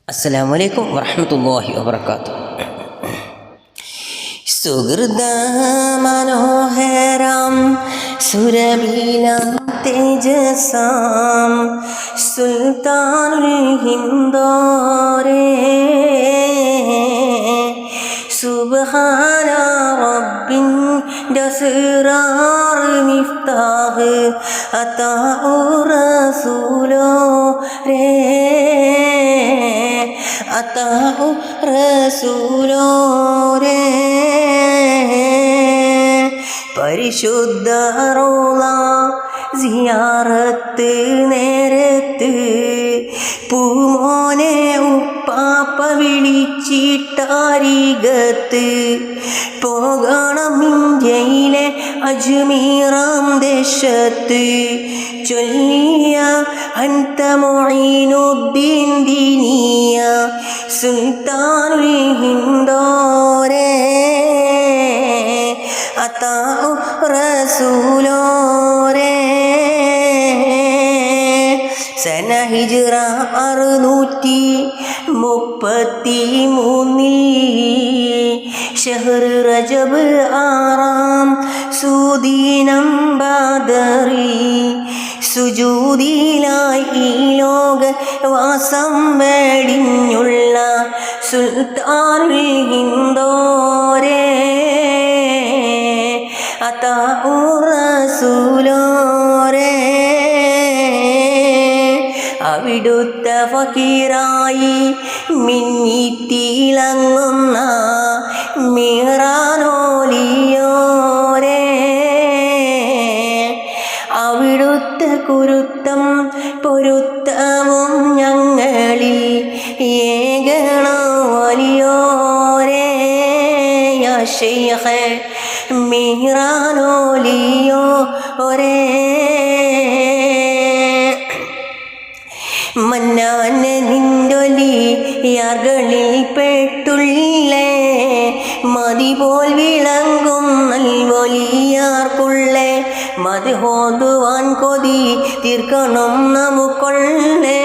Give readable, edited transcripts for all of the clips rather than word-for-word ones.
അസ്സലാമു അലൈക്കും വറഹ്മത്തുള്ളാഹി വബറകാതുഹു. സുഹൃദ മനോഹരം സുരബീലം തേജസാം സുൽത്താനുൽ ഹിന്ദോരേ സുബ്ഹാന റബ്ബിൻ ദസ്റാർ മിഫ്താഹ് അതാഉ റസൂലോ രേ അതാഉ റസൂലോരേ പരിശുദ്ധ റൗള സിയാറത്ത് നേരത്ത് പൂമോനെ ഉപ്പാപ്പ വിളിച്ചിട്ടരികത്ത് പോകണം ഇന്ത്യയിലെ അജ്മീറാം ദേശത്ത് ചൊല്ലിയ അൻത മുഈനുദ്ദീൻ ദീനിയ സുൽത്താനുൽ ഹിന്ദോരേ അതാഉ റസൂലോരേ സന ഹിജ്റ 633 ഷഹർ റജബ് 6 സുദീനം ബദറി സുജൂദിലായി ഈ ലോകവാസം വെടിഞ്ഞുള്ള സുൽത്താനുൽ ഹിന്ദോരേ അതാഉ റസൂലോരേ അവിടുത്തെ ഫക്കീറായി മിന്നിത്തിളങ്ങുന്ന മീറാനോലിയോരേ അവിടുത്തെ കുരുത്തം പൊരുത്തവും ഞങ്ങളിൽ ഏകണോ വലിയോരേ യാ ശൈഖ് മീറാനോലിയോരേ മന്നാന നിന്റൊലിയകളിൽ പെട്ടുള്ളേ മതി പോൽ വിളങ്ങും നൽവൊലിയാർക്കുള്ളേ മത് ഹോതുവാൻ കൊതി തീർക്കണം നമുക്കൊള്ളേ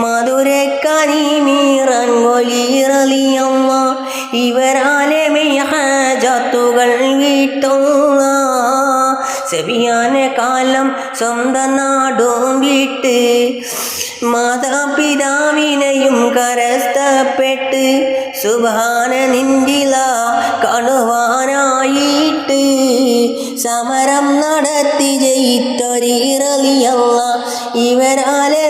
മധുരക്കനി മീറാൻ ഒലിറലിയമ്മ ഇവരാലെ മെയ്ഹാജത്തുകൾ വീട്ടുള്ള സെബിയാന കാലം സ്വന്തം നാടും വിട്ട് മാതാപിതാവിനെയും കരസ്ഥപ്പെട്ട് സുബ്ഹാന നിന്ദില കാണുവാനായിട്ട് സമരം നടത്തി ജയിത്തൊരിറലിയല്ല ഇവരാലെ